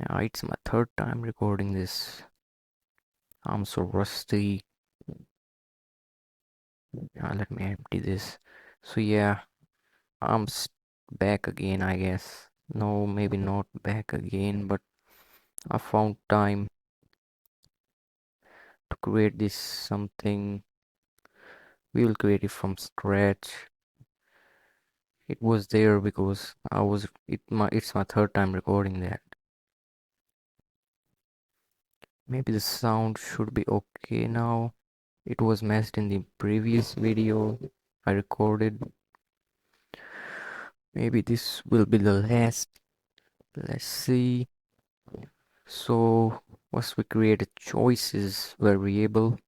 Yeah, it's my third time recording this. I'm so rusty. Let me empty this. So yeah, I'm back again, I guess. No, maybe not back again, but I found time to create this something. We will create it from scratch. It was there because it's my third time recording that. Maybe the sound should be okay now. It was messed in the previous video I recorded. Maybe this will be the last. Let's see. So once we create a choices variable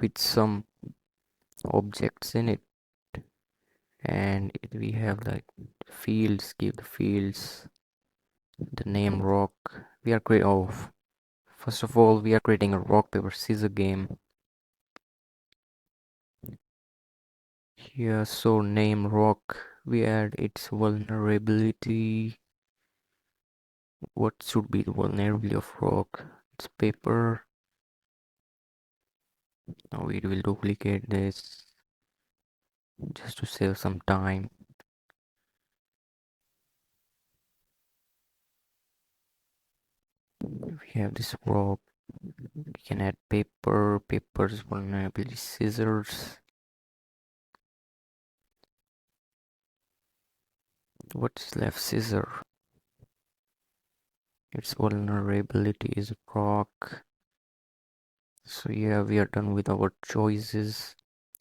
with some objects in it, and we have like fields, give the fields the name rock. We are create oh First of all, we are creating a rock paper scissor game here. So name rock, we add its vulnerability. What should be the vulnerability of rock? It's paper. Now we will duplicate this just to save some time. We have this rock. We can add papers, vulnerability, scissors. What's left? Scissor. Its vulnerability is rock. So yeah, we are done with our choices.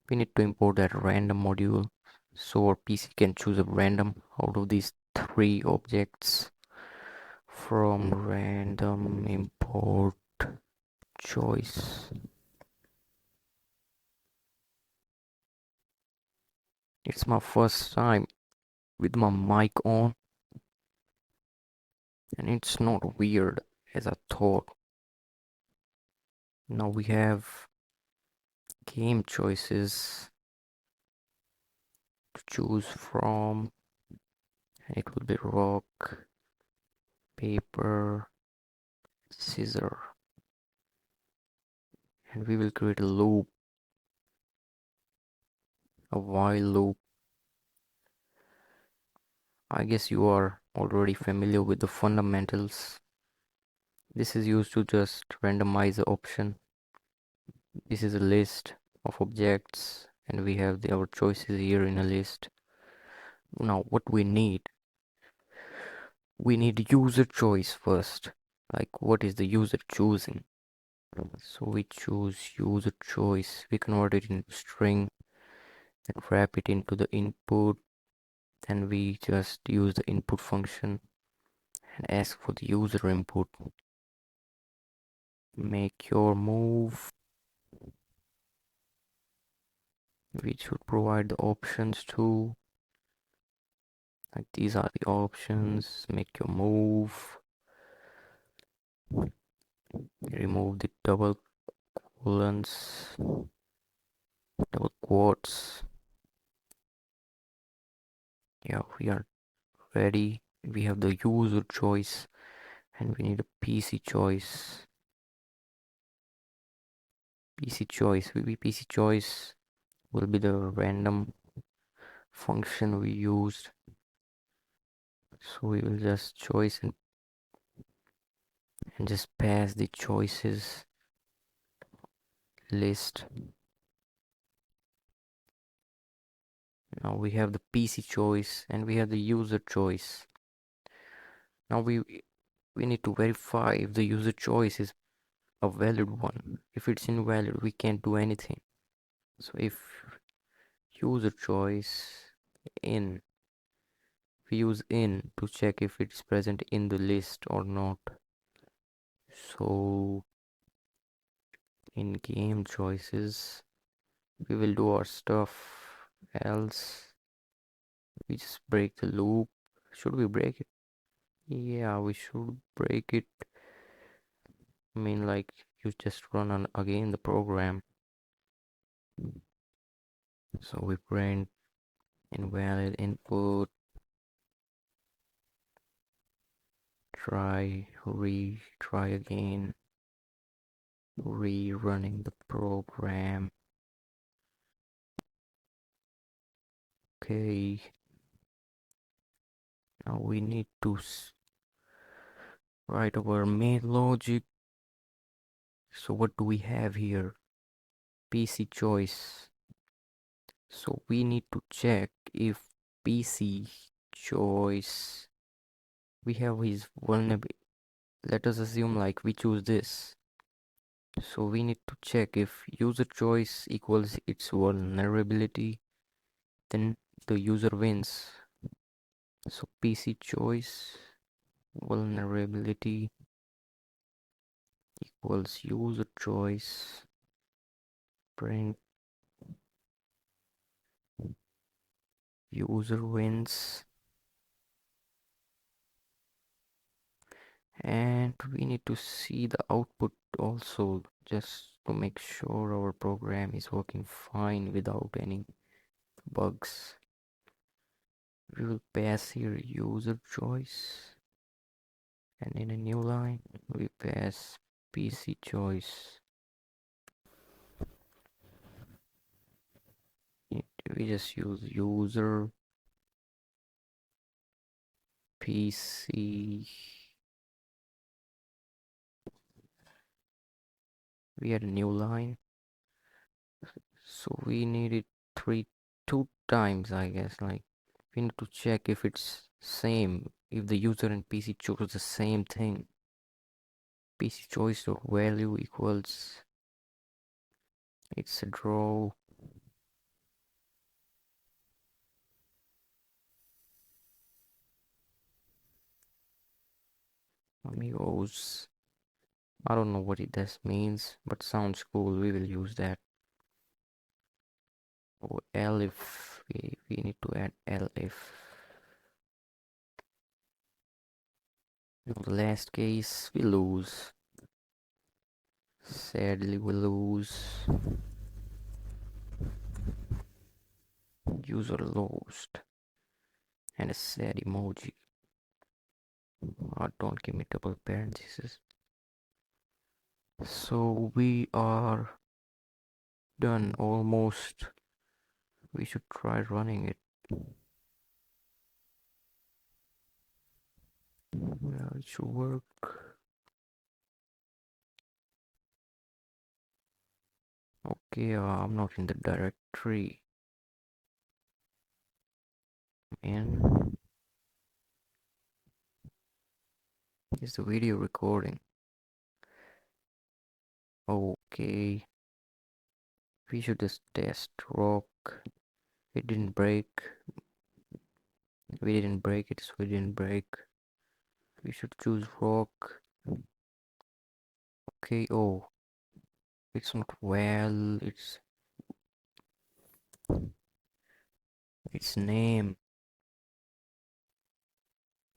We need to import that random module so our PC can choose a random out of these three objects. From random import choice. It's my first time with my mic on, and it's not weird as I thought. Now we have game choices to choose from, and it will be rock, paper, scissor, and we will create a loop, a while loop. I guess you are already familiar with the fundamentals. This is used to just randomize the option. This is a list of objects, and we have our choices here in a list. Now what we need user choice first. Like, what is the user choosing? So we choose user choice. We convert it into string and wrap it into the input. Then we just use the input function and ask for the user input. Make your move. We should provide the options too. Like, these are the options. Make your move. Remove the double colons, double quotes. Yeah, we are ready. We have the user choice and we need a PC choice. PC choice will be the random function we used. So we will just choice and just pass the choices list. Now we have the PC choice and we have the user choice. Now we need to verify if the user choice is a valid one. If it's invalid, we can't do anything. So if user choice in, we use in to check if it's present in the list or not. So in game choices, we will do our stuff, else we just break the loop. Should we break it? Yeah, we should break it. I mean, like, you just run on again the program. So we print invalid input, Try again, rerunning the program. Okay, now we need to write our main logic. So what do we have here? PC choice. So we need to check if PC choice, we have his vulnerability. Let us assume like we choose this. So we need to check if user choice equals its vulnerability, then the user wins. So PC choice vulnerability equals user choice, print user wins. And we need to see the output also, just to make sure our program is working fine without any bugs. We will pass here user choice, and in a new line we pass PC choice. We just use user PC. We had a new line, so we need it two times, I guess. Like, we need to check if it's same, if the user and PC chose the same thing. PC choice of value equals, it's a draw. Amigos, I don't know what this means, but sounds cool. We will use that. Oh, elif, we need to add elif. In the last case we lose, sadly we lose. User lost, and a sad emoji. Oh, don't give me double parentheses. So we are done almost. We should try running it. Yeah, it should work. Okay, I'm not in the directory. And is the video recording? Okay, we should just test rock. It didn't break. We didn't break it, so we didn't break. We should choose rock. Okay, oh, it's not well, its name.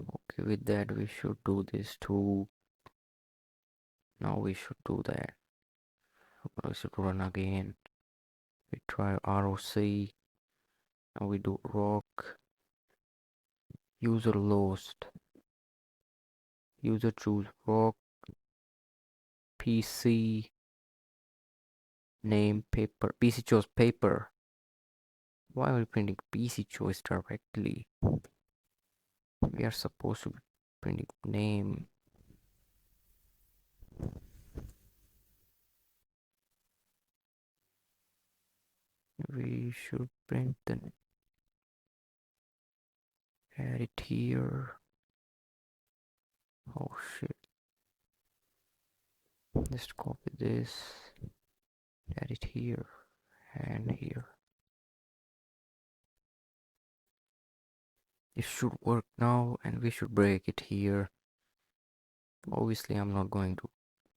Okay, with that we should do this too. Now we should do that. We should run again. We try ROC. Now we do rock. User lost. User choose rock. PC name paper. PC chose paper. Why are we printing PC choice directly? We are supposed to be printing name. We should print the, add it here. Oh shit. Just copy this, add it here and here. It should work now, and we should break it here. Obviously I'm not going to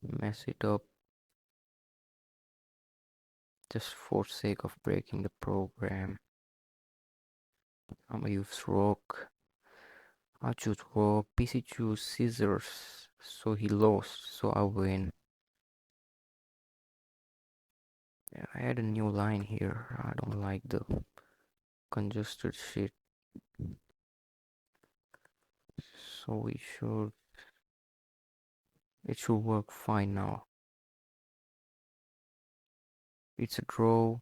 mess it up just for sake of breaking the program. I'm gonna use rock. I choose rock. PC choose scissors, so he lost, so I win. Yeah, I add a new line here. I don't like the congested shit, so we should It should work fine now. It's a draw.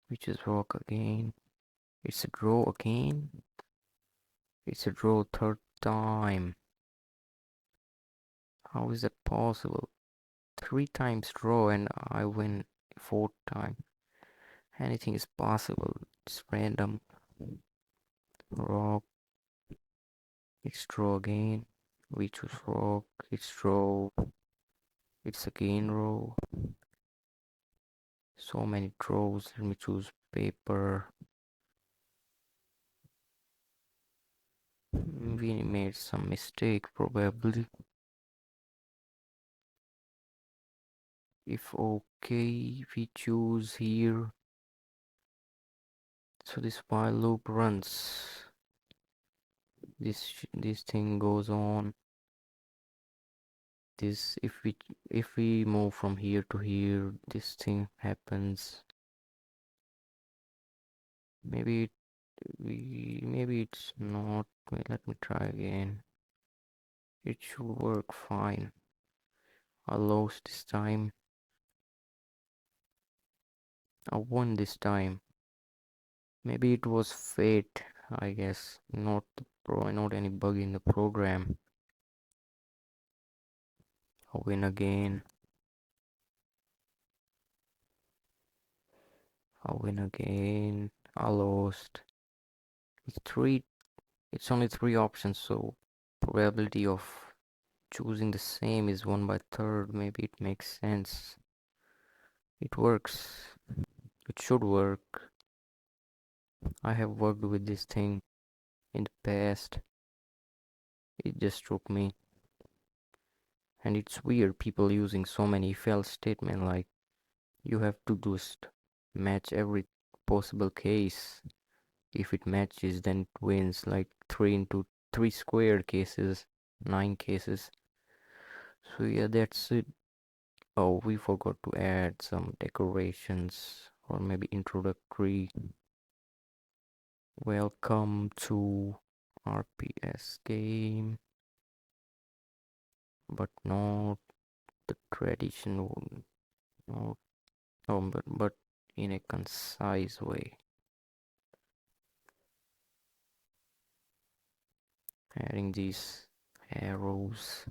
We just rock again. It's a draw again. It's a draw third time. How is that possible? 3 times draw and I win fourth time. Anything is possible. It's random. Rock. It's draw again. We choose rock. It's draw. It's again row. So many draws. Let me choose paper. We made some mistake probably. If okay, we choose here. So this while loop runs. This thing goes on. This if we move from here to here, this thing happens. Maybe maybe it's not. Wait, let me try again. It should work fine. I lost this time. I won this time. Maybe it was fate, I guess. Not any bug in the program. I win again. I win again. I lost. It's three. It's only 3 options, so probability of choosing the same is 1/3. Maybe it makes sense. It works. It should work. I have worked with this thing in the past. It just took me. And it's weird people using so many if else statement, like you have to just match every possible case. If it matches, then it wins, like 3 into 3 squared cases, 9 cases. So yeah, that's it. Oh, we forgot to add some decorations or maybe introductory. Welcome to RPS game, but not the traditional, no, oh, but in a concise way. Adding these arrows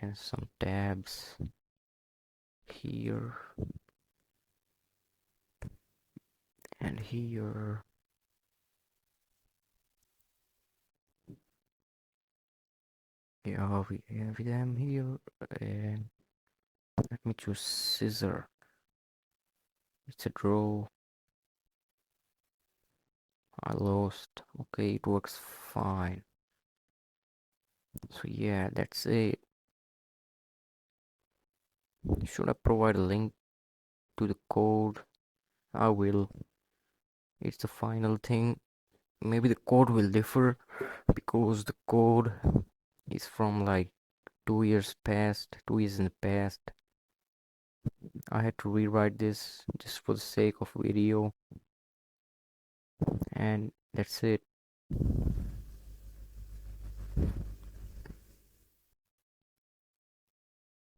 and some tabs here and here. Yeah, we have them here. And let me choose scissor. It's a draw. I lost. Okay, it works fine. So yeah, that's it. Should I provide a link to the code? I will. It's the final thing. Maybe the code will differ because the code is from like 2 years past, 2 years in the past. I had to rewrite this just for the sake of video, and that's it.